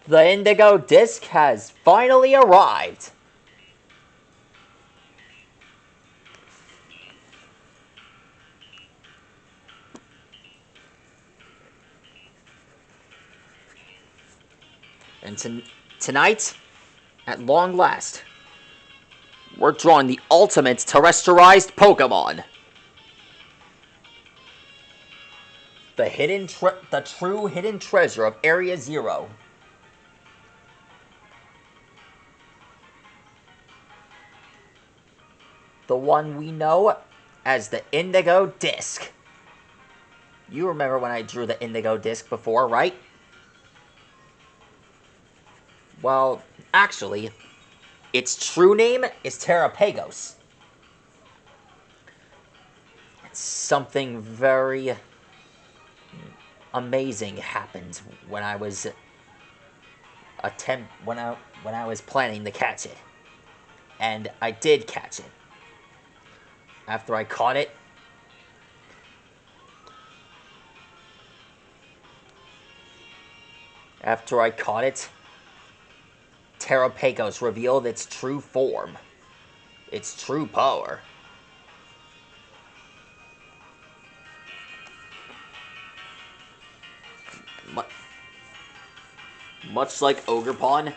The indigo disc has finally arrived. And tonight, at long last, we're drawing the ultimate terrestrialized Pokemon. The true hidden treasure of Area Zero. The one we know as the Indigo Disc. You remember when I drew the Indigo Disc before, right? Well, actually, its true name is TERAPAGOS. Something very amazing happened when I was when I was planning to catch it. And I did catch it. After I caught it, Terapagos revealed its true form, its true power. Much like Ogerpon,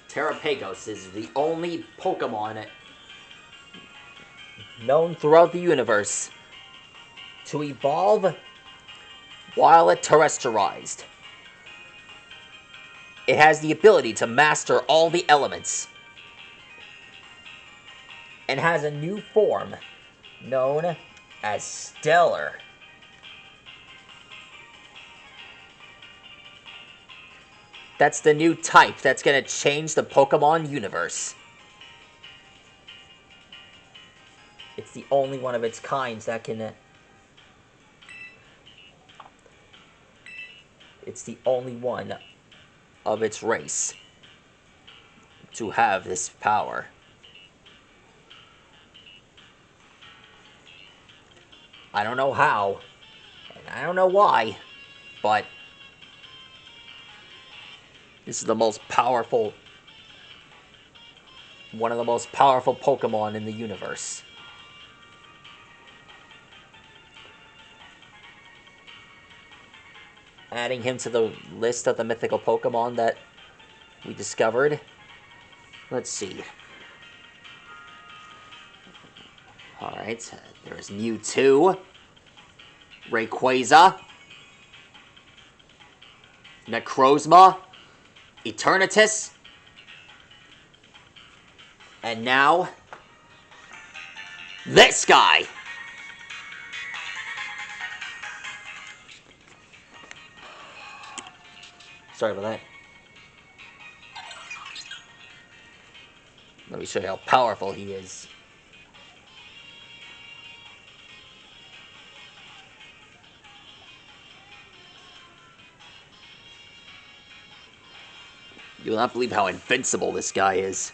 Terapagos is the only Pokemon known throughout the universe to evolve while it terrestrialized. It has the ability to master all the elements and has a new form known as Stellar. That's the new type that's going to change the Pokemon universe. It's the only one of its kinds that can... It's the only one of its race to have this power. I don't know how, and I don't know why, but this is the most powerful, one of the most powerful Pokemon in the universe. Adding him to the list of the mythical Pokemon that we discovered. Let's see. Alright, there's Mewtwo, Rayquaza, Necrozma, Eternatus, and now, this guy! Sorry about that. Let me show you how powerful he is. You'll not believe how invincible this guy is.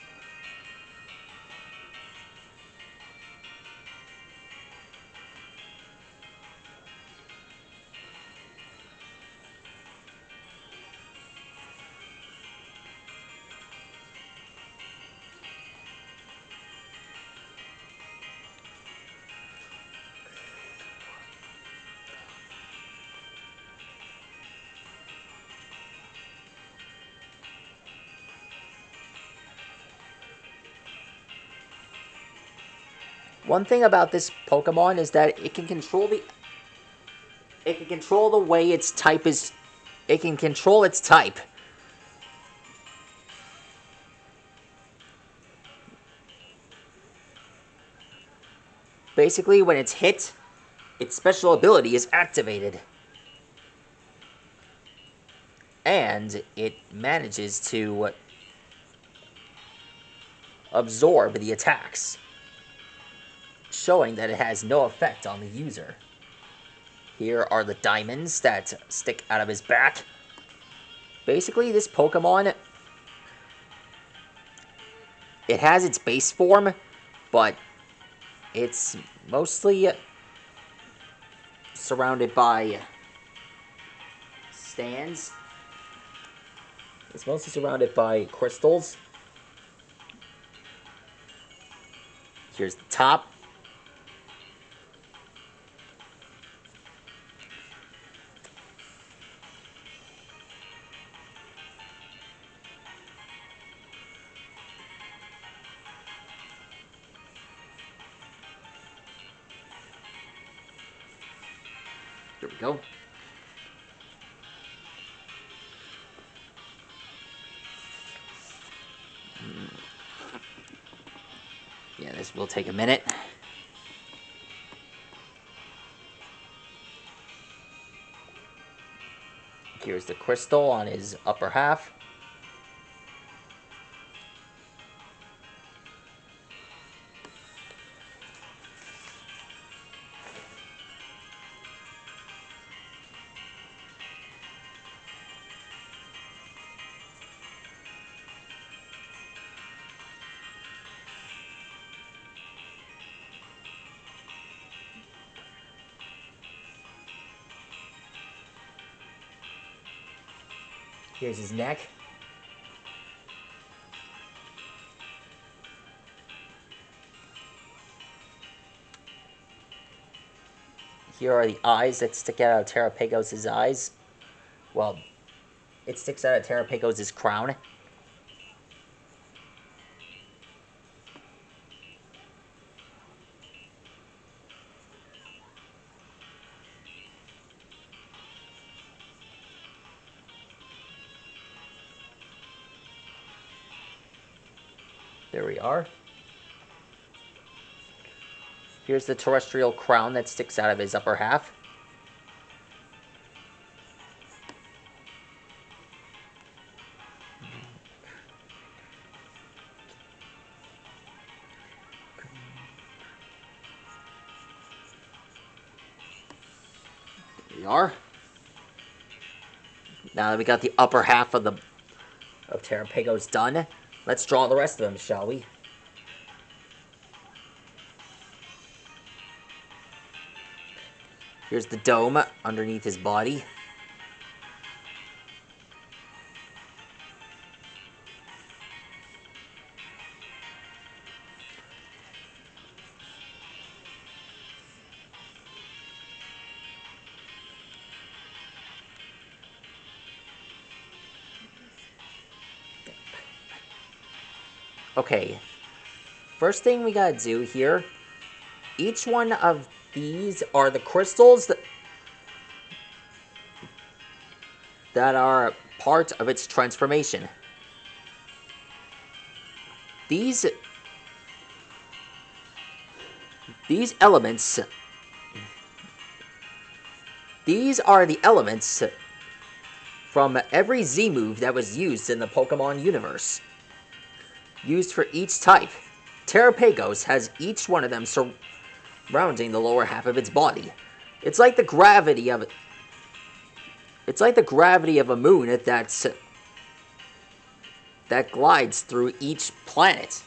One thing about this Pokemon is that it can control the way its type is. It can control its type. Basically, when it's hit, its special ability is activated. And it manages to absorb the attacks, showing that it has no effect on the user. Here are the diamonds that stick out of his back. Basically, this Pokemon, it has its base form, but it's mostly surrounded by stands It's mostly surrounded by crystals. Here's the top. Here we go. Yeah, this will take a minute. Here's the crystal on his upper half. Here's his neck. Here are the eyes that stick out of Terapagos' eyes. Well, it sticks out of Terapagos' crown. There we are. Here's the terrestrial crown that sticks out of his upper half. There we are. Now that we got the upper half of Terapagos done, let's draw the rest of them, shall we? Here's the dome underneath his body. Okay, first thing we gotta do here, each one of these are the crystals that are part of its transformation. These elements, these are the elements from every Z move that was used in the Pokemon universe. Used for each type. Terapagos has each one of them surrounding the lower half of its body. It's like the gravity of it. It's like the gravity of a moon that glides through each planet.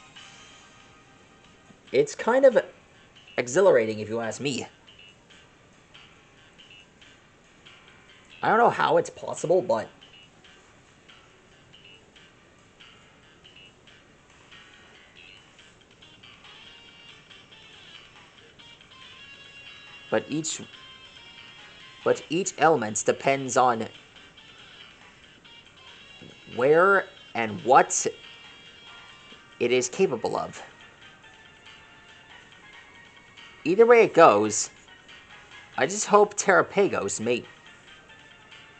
It's kind of exhilarating, if you ask me. I don't know how it's possible, but each element depends on where and what it is capable of. Either way it goes, I just hope Terapagos may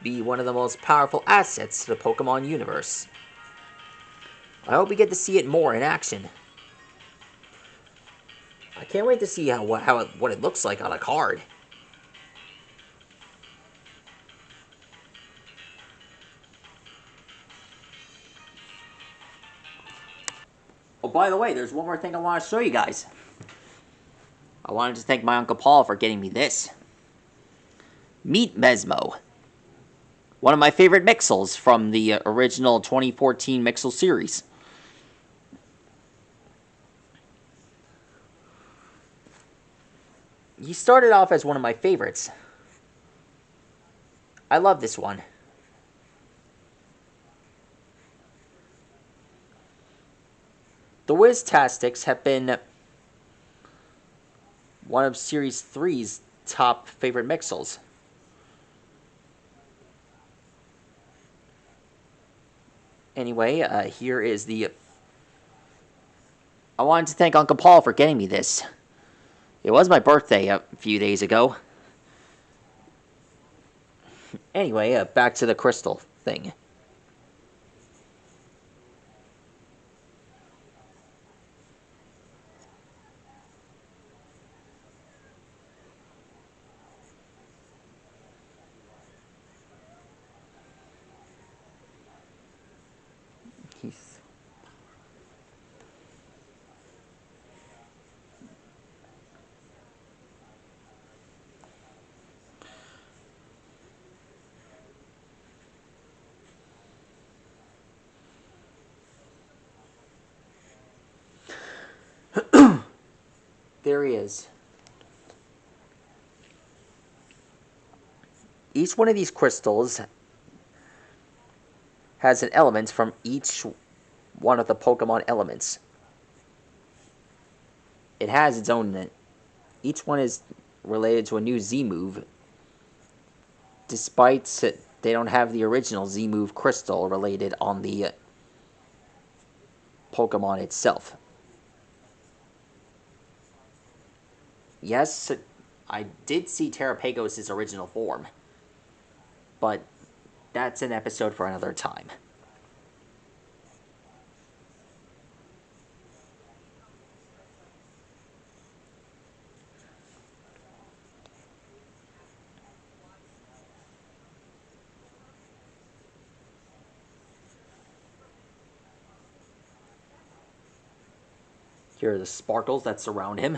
be one of the most powerful assets to the Pokemon universe. I hope we get to see it more in action. I can't wait to see what it looks like on a card. Oh, by the way, there's one more thing I want to show you guys. I wanted to thank my Uncle Paul for getting me this. Meet Mesmo. One of my favorite Mixels from the original 2014 Mixel series. He started off as one of my favorites. I love this one. The Whiz-Tastics have been one of Series 3's top favorite Mixels. Anyway, here is the... I wanted to thank Uncle Paul for getting me this. It was my birthday a few days ago. Anyway, back to the crystal thing. There he is. Each one of these crystals has an element from each one of the Pokemon elements. It has its own... Each one is related to a new Z-move, despite they don't have the original Z-move crystal related on the Pokemon itself. Yes, I did see Terapagos' original form, but that's an episode for another time. Here are the sparkles that surround him.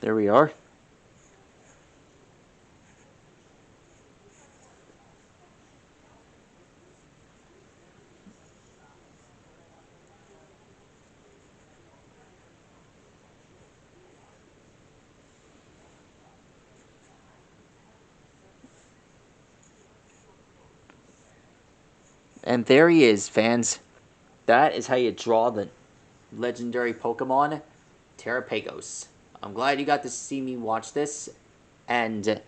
There we are. And there he is, fans. That is how you draw the legendary Pokemon, Terapagos. I'm glad you got to see me watch this, and